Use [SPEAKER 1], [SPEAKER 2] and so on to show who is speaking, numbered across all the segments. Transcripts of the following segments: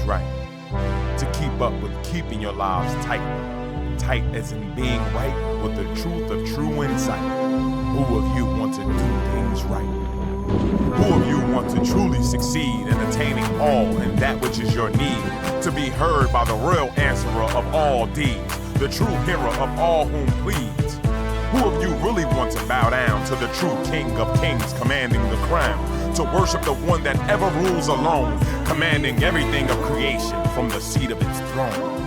[SPEAKER 1] right, to keep up with keeping your lives tight, tight as in being right with the truth of true insight. Who of you want to do things right? Who of you want to truly succeed in attaining all in that which is your need, to be heard by the real answerer of all deeds, the true hearer of all whom pleads? Who of you really want to bow down to the true King of Kings commanding the crown, to worship the one that ever rules alone, commanding everything of creation from the seat of its throne?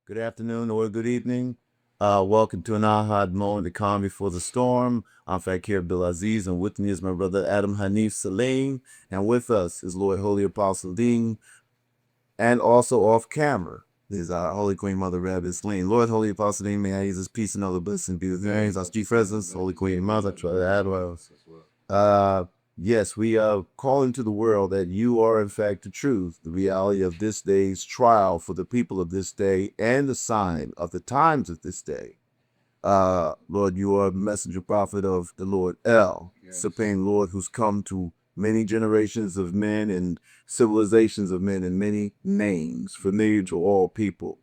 [SPEAKER 2] Good afternoon or good evening. Welcome to an A.H.A.D moment, the calm before the storm. I'm Fakir Aziz, and with me is my brother Adam Hanif Saleem, and with us is Lord Holy-Apostle Deen, and also off camera is our Holy Queen Mother Rabbi Saleem. Lord Holy-Apostle Deen, may I use his peace and other blessing be with you. Our chief presence, Holy Queen Mother, yes, we are calling to the world that you are in fact the truth, the reality of this day's trial for the people of this day, and the sign of the times of this day. Lord, you are a messenger prophet of the Lord El, Supreme Lord, who's come to many generations of men and civilizations of men in many names, familiar to all people.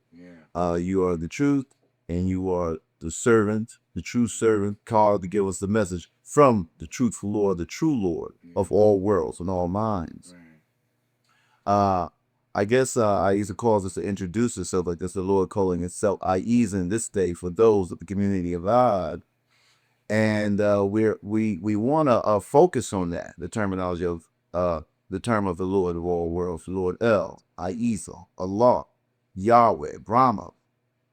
[SPEAKER 2] You are the truth, and you are the servant, the true servant, called to give us the message from the truthful Lord, the true Lord of all worlds and all minds. I guess Ahezaah calls us to introduce herself like this, the Lord calling itself Ahezaah in this day for those of the community of A.H.A.D. And we want to focus on that, the terminology of the term of the Lord of all worlds, the Lord El, Ahezaah, Allah, Yahweh, Brahma,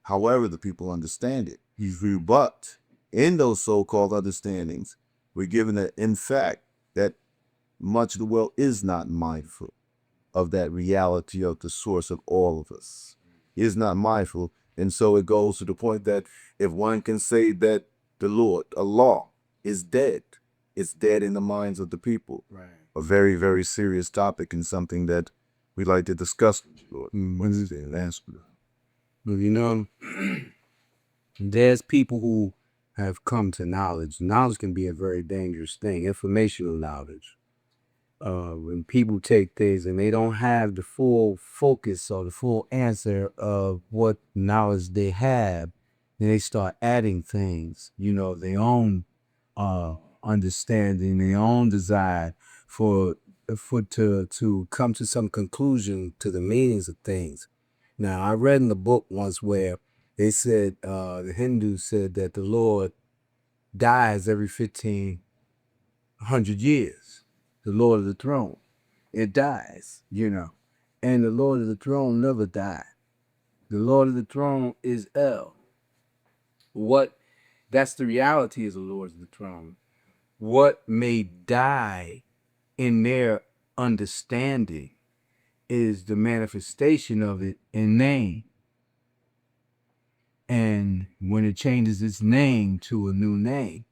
[SPEAKER 2] however the people understand it. But in those so-called understandings, we're given that, in fact, that much of the world is not mindful of that reality of the source of all of us, is not mindful. And so it goes to the point that if one can say that the Lord, Allah, is dead, it's dead in the minds of the people. Right. A very, very serious topic and something that we'd like to discuss with you, Lord. Wednesday and answer.
[SPEAKER 3] Well, you know, there's people who have come to knowledge. Knowledge can be a very dangerous thing, informational knowledge. When people take things and they don't have the full focus or the full answer of what knowledge they have, then they start adding things, you know, their own understanding, their own desire to come to some conclusion to the meanings of things. Now, I read in the book once where they said, the Hindus said that the Lord dies every 1,500 years, the Lord of the throne. It dies, you know. And the Lord of the throne never died. The Lord of the throne is El. That's the reality of the Lord of the throne. What may die in their understanding is the manifestation of it in name. And when it changes its name to a new name,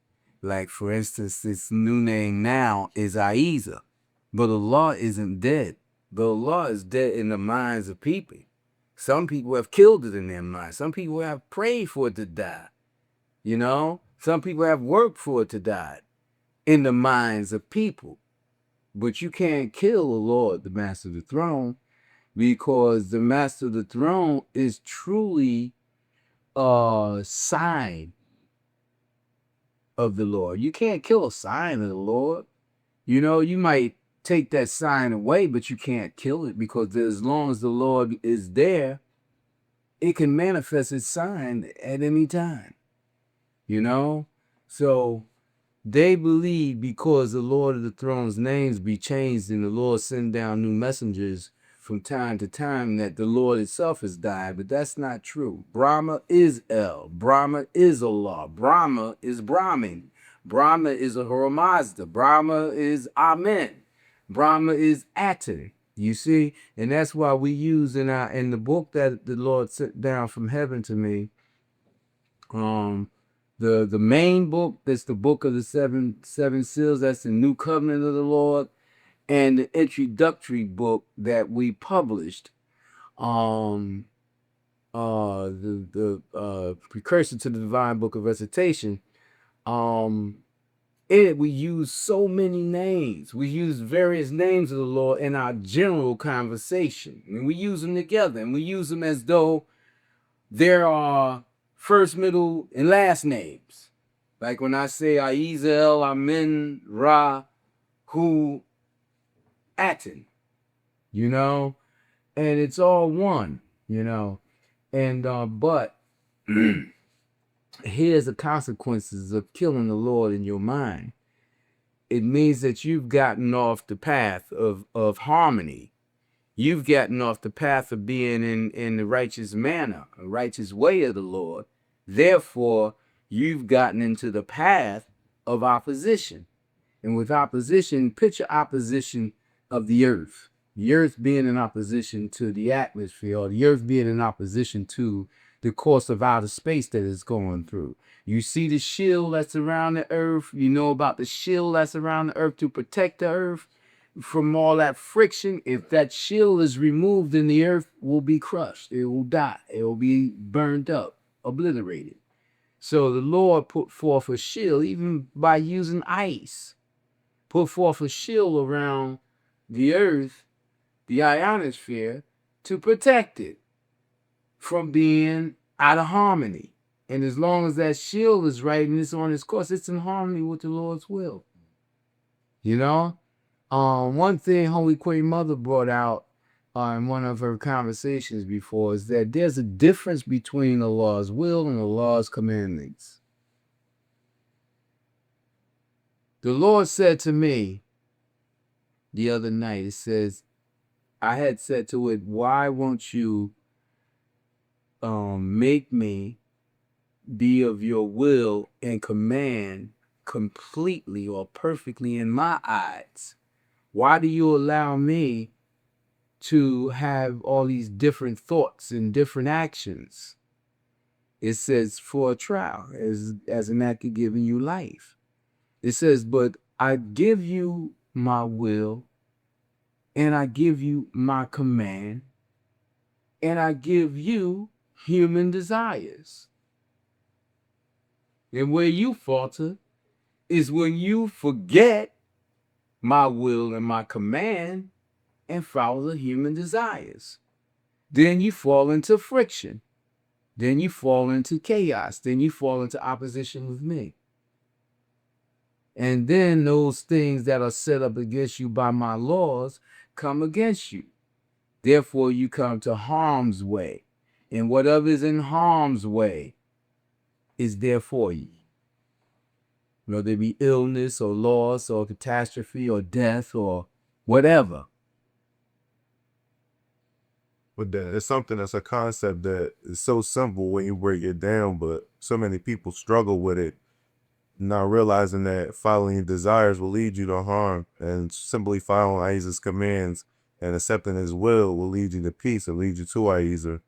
[SPEAKER 3] like for instance, its new name now is Ahezaah, but Allah isn't dead. But Allah is dead in the minds of people. Some people have killed it in their minds. Some people have prayed for it to die. You know, some people have worked for it to die in the minds of people. But you can't kill the Lord, the Master of the Throne, because the Master of the Throne is truly a sign of the Lord. You can't kill a sign of the Lord. You know, you might take that sign away, but you can't kill it, because as long as the Lord is there, it can manifest its sign at any time. You know? So they believe because the Lord of the Throne's names be changed and the Lord send down new messengers from time to time that the Lord itself has died, but that's not true. Brahma is El. Brahma is Allah. Brahma is Brahmin. Brahma is Ahura Mazda. Brahma is Amen. Brahma is A.H.A.D. You see? And that's why we use in the book that the Lord sent down from heaven to me, the main book, that's the book of the seven seals, that's the New Covenant of the Lord, and the introductory book that we published, the precursor to the Divine Book of Recitation, We use so many names. We use various names of the Lord in our general conversation. And we use them together. And we use them as though there are first, middle, and last names. Like when I say Ahezaah, Amen, Ra, Hu, Aten, you know? And it's all one, you know? And, but here's the consequences of killing the Lord in your mind. It means that you've gotten off the path of harmony. You've gotten off the path of being in the righteous manner, a righteous way of the Lord. Therefore, you've gotten into the path of opposition. And with opposition, picture opposition of the earth being in opposition to the atmosphere, or the earth being in opposition to the course of outer space that it's going through. You see the shield that's around the earth. You know about the shield that's around the earth to protect the earth from all that friction. If that shield is removed, then the earth will be crushed. It will die. It will be burned up, obliterated. So the Lord put forth a shield, even by using ice, put forth a shield around the earth, the ionosphere, to protect it from being out of harmony. And as long as that shield is right and it's on its course, it's in harmony with the Lord's will. You know? One thing Holy Queen Mother brought out in one of her conversations before is that there's a difference between Allah's will and Allah's commandments. The Lord said to me the other night, it says, I had said to it, why won't you make me be of your will and command completely or perfectly in my eyes? Why do you allow me to have all these different thoughts and different actions? It says for a trial, as an act of giving you life. It says, but I give you my will, and I give you my command, and I give you human desires. And where you falter is when you forget my will and my command and follow the human desires. Then you fall into friction. Then you fall into chaos. Then you fall into opposition with me. And then those things that are set up against you by my laws come against you. Therefore, you come to harm's way. And whatever is in harm's way is there for you. Whether it be illness or loss or catastrophe or death or whatever.
[SPEAKER 1] But it's something that's a concept that is so simple when you break it down, but so many people struggle with it, not realizing that following your desires will lead you to harm, and simply following Ahezaah's commands and accepting his will lead you to peace and lead you to Ahezaah.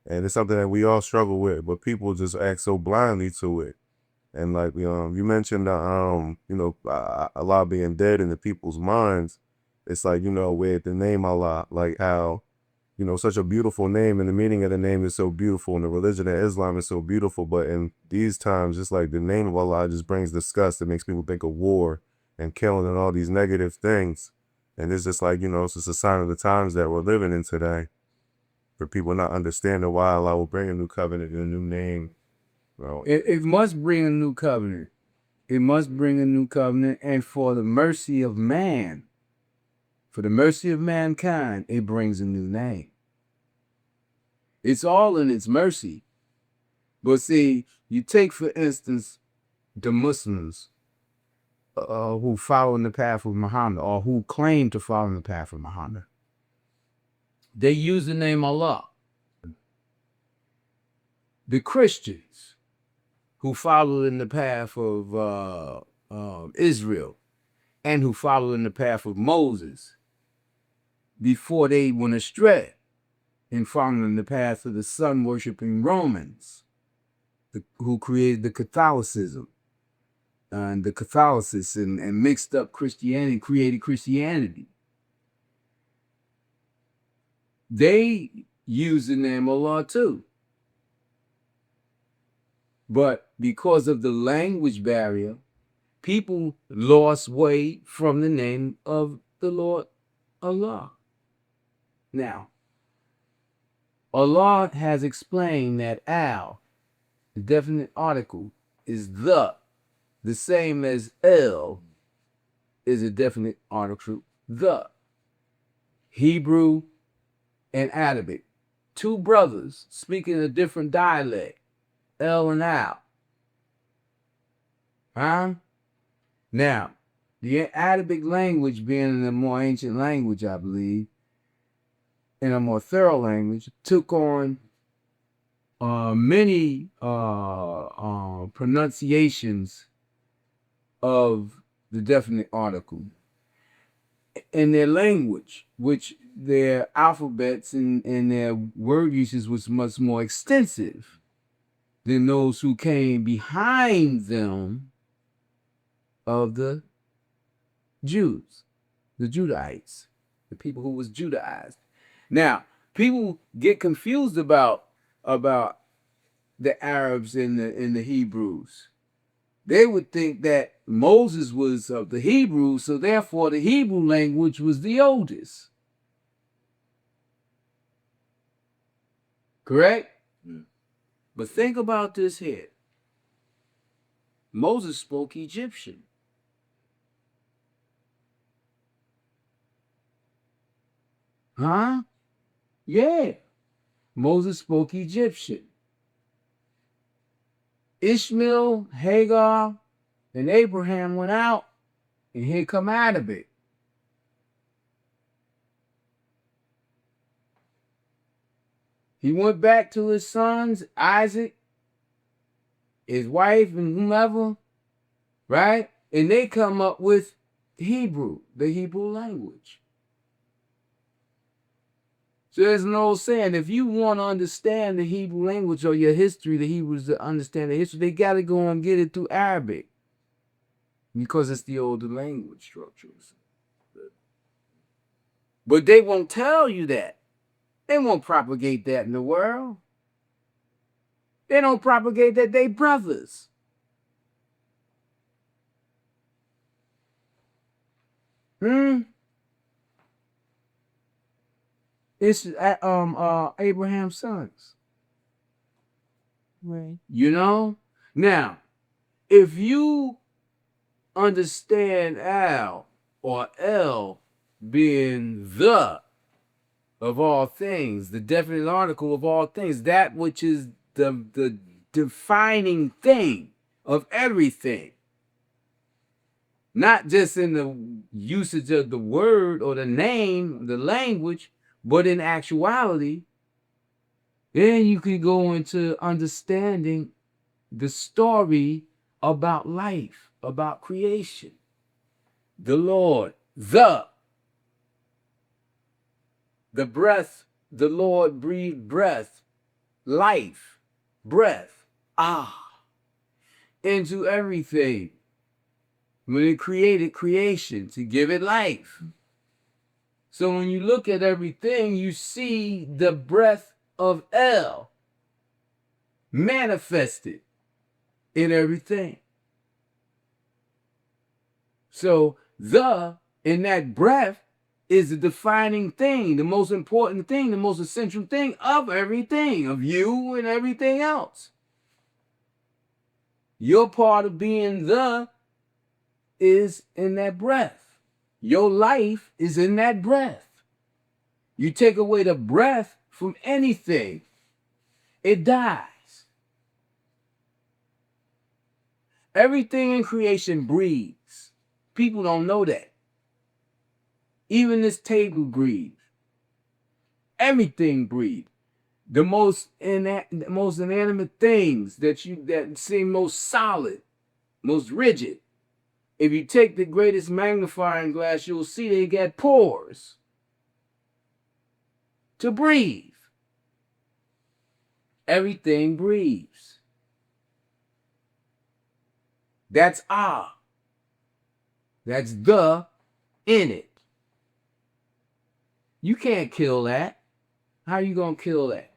[SPEAKER 1] And it's something that we all struggle with, but people just act so blindly to it. And like you mentioned, Allah being dead in the people's minds. It's like, with the name Allah, like how, such a beautiful name, and the meaning of the name is so beautiful, and the religion of Islam is so beautiful. But in these times, just like the name of Allah just brings disgust. It makes people think of war and killing and all these negative things. And it's just like, it's just a sign of the times that we're living in today. For people not understanding why Allah will bring a new covenant and a new name. Well,
[SPEAKER 3] it must bring a new covenant. It must bring a new covenant. And for the mercy of man, for the mercy of mankind, it brings a new name. It's all in its mercy. But see, you take, for instance, the Muslims who follow in the path of Muhammad, or who claim to follow in the path of Muhammad. They use the name Allah. The Christians who follow in the path of Israel and who follow in the path of Moses before they went astray and following in the path of the sun-worshiping Romans who created the Catholicism and the Catholicists and mixed up Christianity, created Christianity. They use the name Allah too. But because of the language barrier, people lost way from the name of the Lord Allah. Now, Allah has explained that al, the definite article, is the same as el is a definite article, the. Hebrew and Arabic, two brothers speaking a different dialect, el and al. Huh? Now, the Arabic language being a more ancient language, I believe, and a more thorough language, took on many pronunciations of the definite article in their language, which their alphabets and their word usage was much more extensive than those who came behind them of the Jews, the Judahites, the people who was Judaized. Now, people get confused about the Arabs and the Hebrews. They would think that Moses was of the Hebrews, so therefore the Hebrew language was the oldest. Correct?
[SPEAKER 2] Yeah.
[SPEAKER 3] But think about this here. Moses spoke Egyptian. Huh? Yeah. Moses spoke Egyptian. Ishmael, Hagar, and Abraham went out, and here come Arabic. He went back to his sons, Isaac, his wife, and whomever, right? And they come up with Hebrew, the Hebrew language. So there's an old saying, if you want to understand the Hebrew language or your history, the Hebrews to understand the history, they got to go and get it through Arabic because it's the older language structures. But they won't tell you that. They won't propagate that in the world. They don't propagate that, they brothers. It's Abraham's sons.
[SPEAKER 4] Right.
[SPEAKER 3] You know? Now, if you understand al or el being the of all things, the definite article of all things, that which is the defining thing of everything, not just in the usage of the word or the name, the language, but in actuality, then you can go into understanding the story about life, about creation. The Lord, the breath, the Lord breathed breath, life, breath, into everything. When it created creation to give it life. So when you look at everything, you see the breath of El manifested in everything. So in that breath is the defining thing, the most important thing, the most essential thing of everything, of you and everything else. Your part of being is in that breath. Your life is in that breath. You take away the breath from anything, it dies. Everything in creation breathes. People don't know that. Even this table breathes. Everything breathes. The most inanimate things that seem most solid, most rigid. If you take the greatest magnifying glass, you'll see they got pores to breathe. Everything breathes. That's That's the in it. You can't kill that. How are you going to kill that?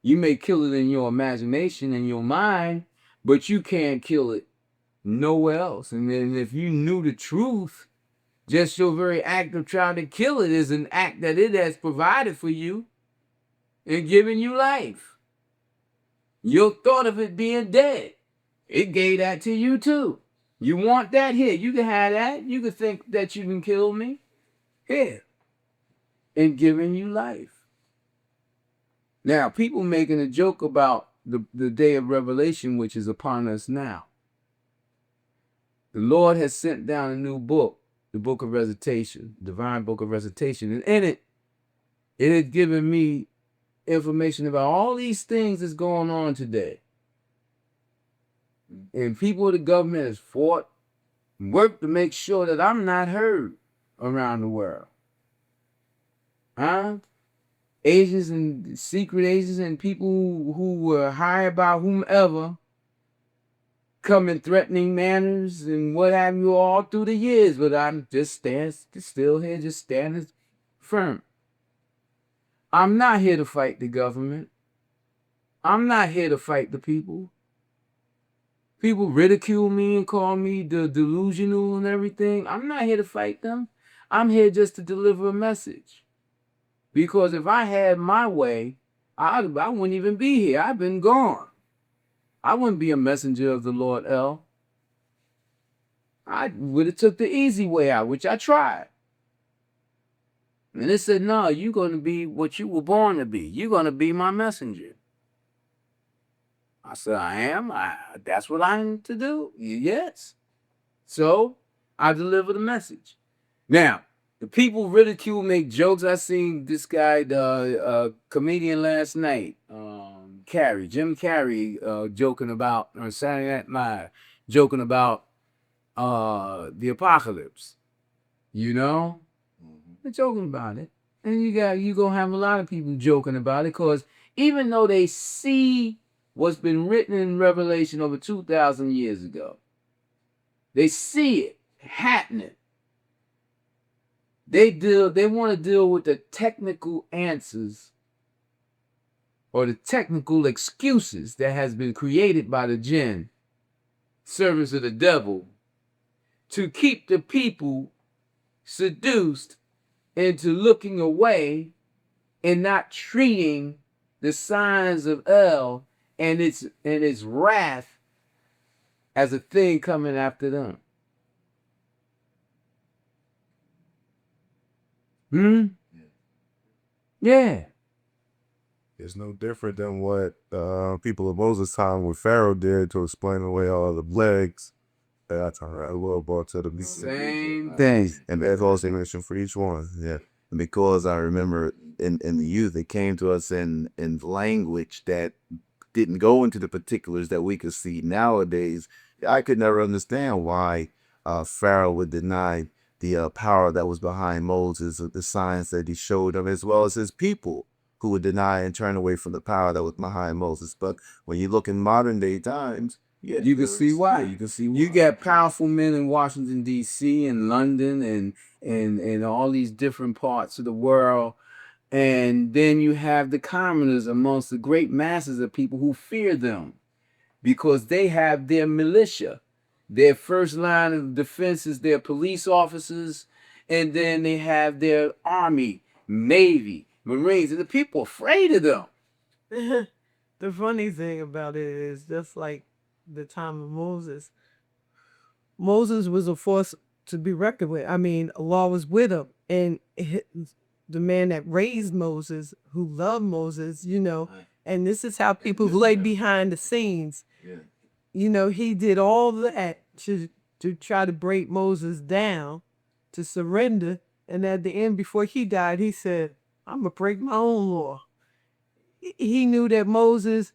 [SPEAKER 3] You may kill it in your imagination, in your mind, but you can't kill it nowhere else. And then if you knew the truth, just your very act of trying to kill it is an act that it has provided for you and given you life. Your thought of it being dead, it gave that to you too. You want that? Here, you can have that. You can think that you can kill me. Here. And giving you life. Now, people making a joke about the day of revelation, which is upon us now. The Lord has sent down a new book, the book of recitation, divine book of recitation. And in it, it has given me information about all these things that's going on today. And people of the government has fought, worked to make sure that I'm not heard around the world. Agents and secret agents and people who were hired by whomever come in threatening manners and what have you all through the years, but I'm just still here, just standing firm. I'm not here to fight the government. I'm not here to fight the people. People ridicule me and call me the delusional and everything. I'm not here to fight them. I'm here just to deliver a message. Because if I had my way, I wouldn't even be here. I've been gone. I wouldn't be a messenger of the Lord El. I would have took the easy way out, which I tried. And they said, no, you're going to be what you were born to be. You're going to be my messenger. I said, I am. That's what I'm to do. Yes. So I deliver the message. Now, the people ridicule, make jokes. I seen this guy, the comedian last night, Jim Carrey, joking about, on Saturday Night Live, joking about the apocalypse. You know? They're joking about it. And you gonna have a lot of people joking about it, because even though they see what's been written in Revelation over 2,000 years ago, they see it happening. They want to deal with the technical answers or the technical excuses that has been created by the jinn, servants of the devil, to keep the people seduced into looking away and not treating the signs of El and its wrath as a thing coming after them. Yeah.
[SPEAKER 4] It's no different than what people of Moses' time with Pharaoh did to explain away all the plagues. That's all right. We'll brought to the
[SPEAKER 3] Same thing.
[SPEAKER 4] And there's also mention for each one. Yeah.
[SPEAKER 2] Because I remember in the youth, it came to us in language that didn't go into the particulars that we could see nowadays. I could never understand why Pharaoh would deny the power that was behind Moses, the signs that he showed him, as well as his people who would deny and turn away from the power that was behind Moses. But when you look in modern day times, yeah,
[SPEAKER 3] you can see why. You can see why. You got powerful men in Washington, D.C. and London and all these different parts of the world. And then you have the commoners amongst the great masses of people who fear them because they have their militia. Their first line of defense is their police officers, and then they have their army, navy, Marines, and the people are afraid of them.
[SPEAKER 5] The funny thing about it is, just like the time of Moses, Moses was a force to be reckoned with. I mean, Allah was with him, and the man that raised Moses, who loved Moses, you know, and this is how people lay behind the scenes.
[SPEAKER 2] Yeah.
[SPEAKER 5] You know, he did all that to try to break Moses down, to surrender. And at the end, before he died, he said, I'm going to break my own law. He knew that Moses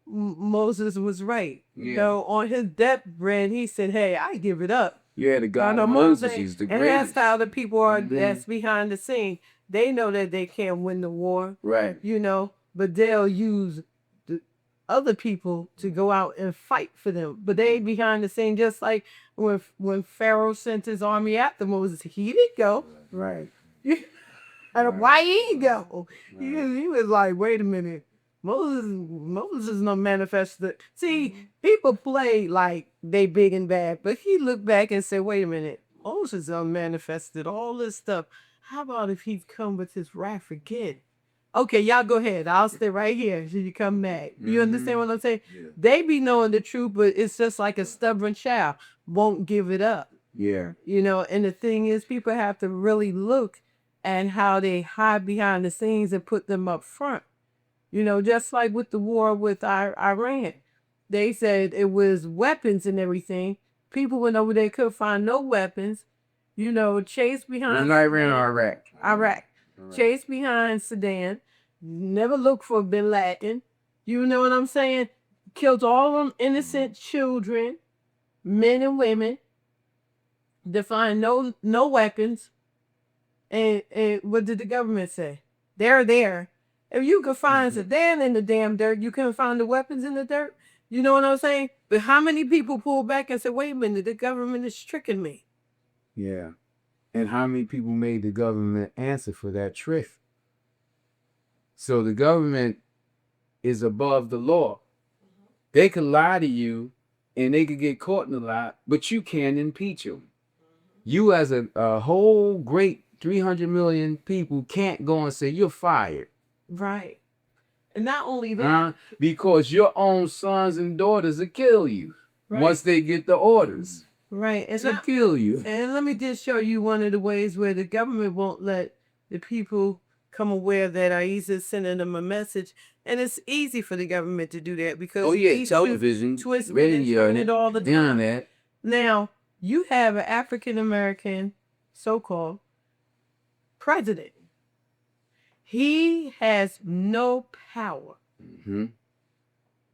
[SPEAKER 5] was right.
[SPEAKER 3] Yeah.
[SPEAKER 5] You know, on his deathbed, he said, hey, I give it up.
[SPEAKER 3] Yeah, the God of Moses, he's the greatest.
[SPEAKER 5] And that's how the people are that's behind the scene. They know that they can't win the war.
[SPEAKER 3] Right.
[SPEAKER 5] You know, but they'll use the other people to go out and fight for them. But they behind the scene, just like when Pharaoh sent his army after Moses, he didn't go.
[SPEAKER 3] Right.
[SPEAKER 5] And why he go? He was like, wait a minute. Moses no manifested. See, people play like they big and bad, but he looked back and said, "Wait a minute, Moses manifested all this stuff. How about if he's come with his wrath again?" Okay, y'all go ahead. I'll stay right here till you come back. You understand what I'm saying?
[SPEAKER 2] Yeah.
[SPEAKER 5] They be knowing the truth, but it's just like a stubborn child won't give it up.
[SPEAKER 3] Yeah.
[SPEAKER 5] You know, and the thing is, people have to really look at how they hide behind the scenes and put them up front. You know, just like with the war with Iran. They said it was weapons and everything. People went over there, couldn't find no weapons. You know, chased behind
[SPEAKER 3] Iran or Iraq?
[SPEAKER 5] Iraq. Chased behind Sudan. Never looked for Bin Laden. You know what I'm saying? Killed all them innocent children, men and women. To find no weapons. And what did the government say? They're there. If you could find Sudan in the damn dirt, you couldn't find the weapons in the dirt. You know what I'm saying? But how many people pulled back and said, "Wait a minute, the government is tricking me"?
[SPEAKER 3] Yeah. And how many people made the government answer for that trick? So the government is above the law. They could lie to you and they could get caught in the lie, but you can't impeach them. You as a whole great 300 million people can't go and say you're fired.
[SPEAKER 5] Right. And not only that.
[SPEAKER 3] Because your own sons and daughters will kill you once they get the orders.
[SPEAKER 5] Right. And
[SPEAKER 3] To kill you.
[SPEAKER 5] And let me just show you one of the ways where the government won't let the people come aware that Ahezaah is sending them a message. And it's easy for the government to do that because
[SPEAKER 3] television,
[SPEAKER 5] twist
[SPEAKER 3] radio,
[SPEAKER 5] it all the time.
[SPEAKER 3] internet.
[SPEAKER 5] Now, you have an African American so-called president. He has no power.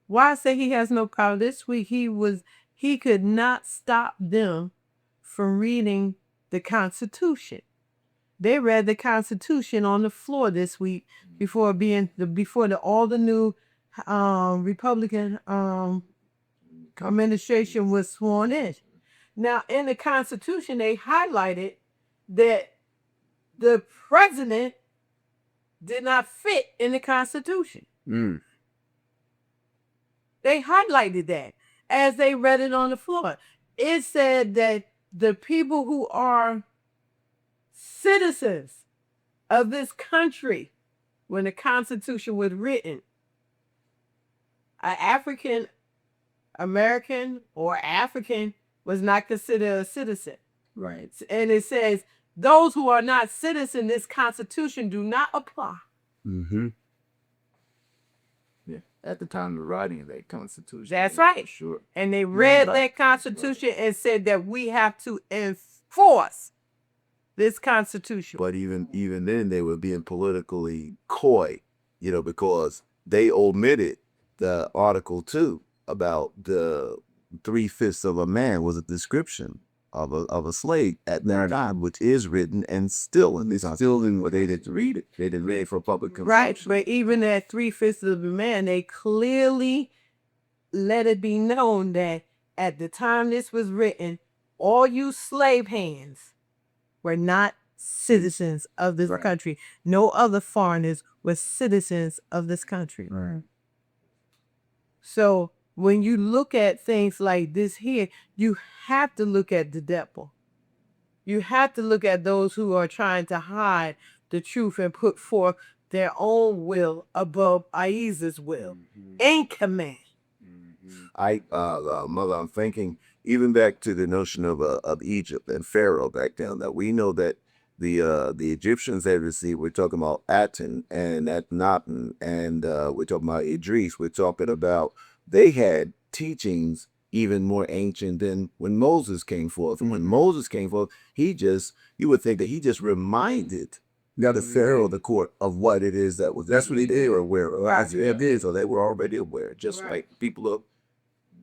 [SPEAKER 5] Why I say he has no power? This week he could not stop them from reading the Constitution. They read the Constitution on the floor this week before all the new Republican administration was sworn in. Now, in the Constitution, they highlighted that the president did not fit in the Constitution. They highlighted that as they read it on the floor. It said that the people who are citizens of this country, when the Constitution was written, an African American or African was not considered a citizen.
[SPEAKER 3] Right.
[SPEAKER 5] And it says, those who are not citizens, this Constitution do not apply.
[SPEAKER 3] Yeah. At the time of writing of that Constitution.
[SPEAKER 5] That's right.
[SPEAKER 3] Sure.
[SPEAKER 5] And they read that Constitution and said that we have to enforce this Constitution.
[SPEAKER 2] But even then, they were being politically coy, you know, because they omitted the Article 2 about the 3/5 of a man was a description of a slave at that time, which is written and still in this. Still in what they didn't read it. They didn't read it for public consumption.
[SPEAKER 5] Right, but even at 3/5 of a man, they clearly let it be known that at the time this was written, all you slave hands were not citizens of this country. No other foreigners were citizens of this country.
[SPEAKER 3] Right.
[SPEAKER 5] So when you look at things like this here, you have to look at the devil. You have to look at those who are trying to hide the truth and put forth their own will above Ahezaah's will and command.
[SPEAKER 2] Mother, I'm thinking even back to the notion of Egypt and Pharaoh back down that we know that the Egyptians had received, we're talking about Aten and Akhenaten, and we're talking about Idris, we're talking about, they had teachings even more ancient than when Moses came forth. And when Moses came forth, you would think that he just reminded the Pharaoh, the court, of what it is that's what he did, or where as it is, so they were already aware, just like people of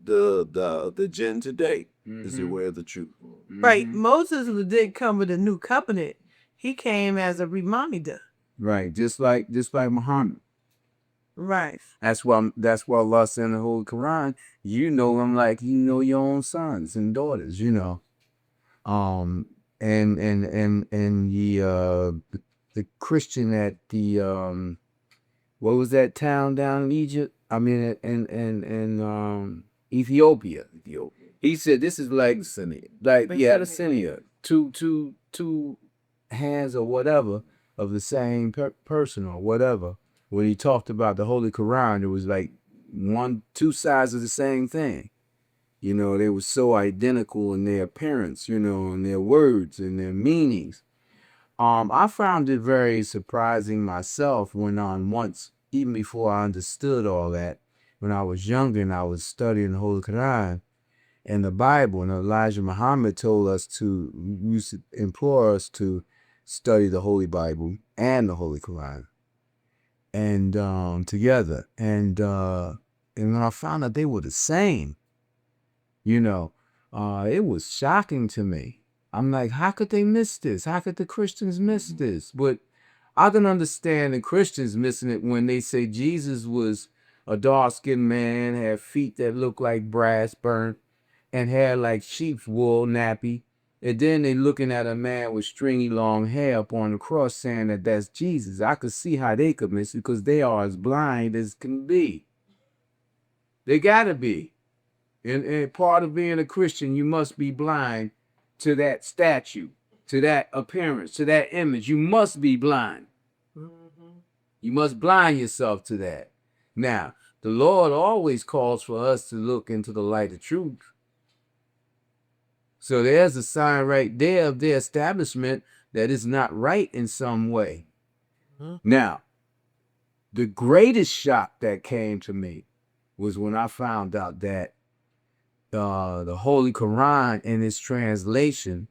[SPEAKER 2] the gen today is aware of the truth.
[SPEAKER 5] Right. Moses didn't come with a new covenant. He came as a reminder.
[SPEAKER 3] Right. Just like Muhammad.
[SPEAKER 5] Right.
[SPEAKER 3] That's why Allah said in the Holy Quran, you know them like you know your own sons and daughters, you know. And the Christian at the what was that town down in Egypt? I mean, in Ethiopia. He said this is like Abyssinia, two hands or whatever of the same person or whatever. When he talked about the Holy Quran, it was like two sides of the same thing. You know, they were so identical in their appearance, you know, and their words and their meanings. I found it very surprising myself when once, even before I understood all that, when I was younger and I was studying the Holy Quran and the Bible, and Elijah Muhammad told us used to implore us to study the Holy Bible and the Holy Quran and together. And when I found out they were the same, you know, it was shocking to me. I'm like, how could they miss this? How could the Christians miss this? But I can understand the Christians missing it when they say Jesus was a dark-skinned man, had feet that looked like brass burnt, and had like sheep's wool nappy. And then they looking at a man with stringy long hair up on the cross saying that that's Jesus. I could see how they could miss it because they are as blind as can be. They gotta be. And part of being a Christian, you must be blind to that statue, to that appearance, to that image. You must be blind. You must blind yourself to that. Now, the Lord always calls for us to look into the light of truth. So there's a sign right there of their establishment that is not right in some way. Now, the greatest shock that came to me was when I found out that the Holy Quran in its translation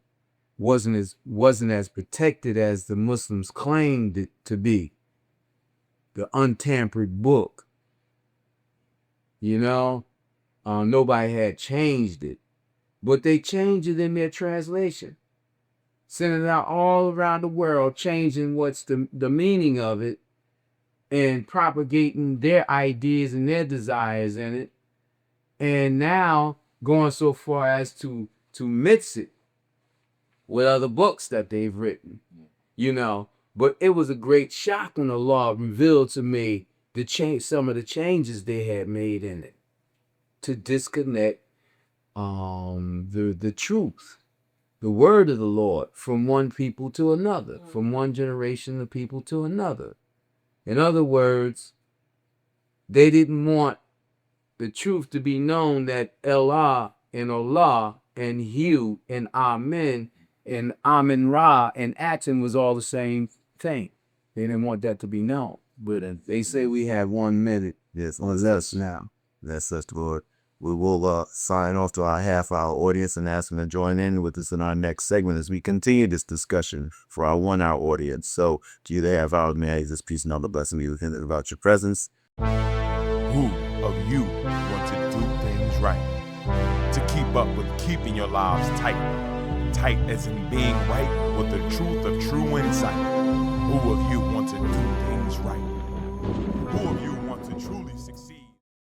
[SPEAKER 3] wasn't as protected as the Muslims claimed it to be. The untampered book. You know, nobody had changed it, but they changed it in their translation, sending it out all around the world, changing what's the meaning of it, and propagating their ideas and their desires in it, and now going so far as to mix it with other books that they've written, you know. But it was a great shock when Allah revealed to me some of the changes they had made in it to disconnect the truth, the word of the Lord, from one people to another, from one generation of people to another. In other words, they didn't want the truth to be known that Allah and Allah and Hu and Amen and Amen Ra and Aten was all the same thing. They didn't want that to be known. But they say we have 1 minute.
[SPEAKER 2] Yes, on us now. That's us, Lord. We will sign off to our half-hour audience and ask them to join in with us in our next segment as we continue this discussion for our 1-hour audience. So, to you there, our may this peace and all the blessing be with him about your presence.
[SPEAKER 1] Who of you want to do things right? To keep up with keeping your lives tight as in being right with the truth of true insight. Who of you want to do things right? Who of you want to truly succeed?